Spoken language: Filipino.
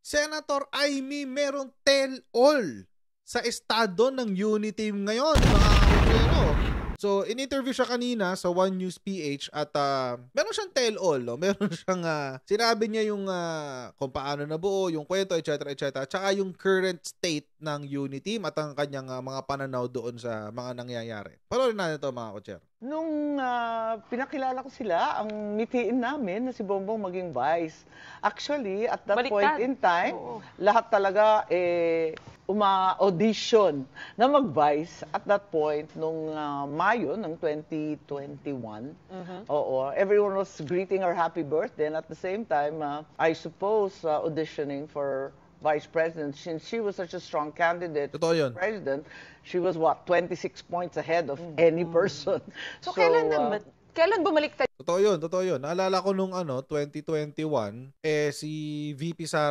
Senator Amy merong tell-all sa estado ng Unity ngayon, mga kumpero. So, in-interview siya kanina sa One News PH at meron siyang tell-all, no? Meron siyang, sinabi niya yung kung paano nabuo, yung kwento, etc., etc., tsaka yung current state ng Unity at ang kanyang mga pananaw doon sa mga nangyayari. Panoorin natin ito, mga kutser. Nung pinakilala ko sila, ang mitiin namin na si Bongbong maging vice. Actually, at that point in time, lahat talaga uma-audition na mag-vice at that point nung Mayo ng 2021. Oo, everyone was greeting her happy birthday and at the same time, I suppose, auditioning for Vice President. Since she was such a strong candidate for President, she was what, 26 points ahead of any person. So kailan bumaliktad? Totoo yun, totoo yun. Naalala ko nung 2021, si VP Sara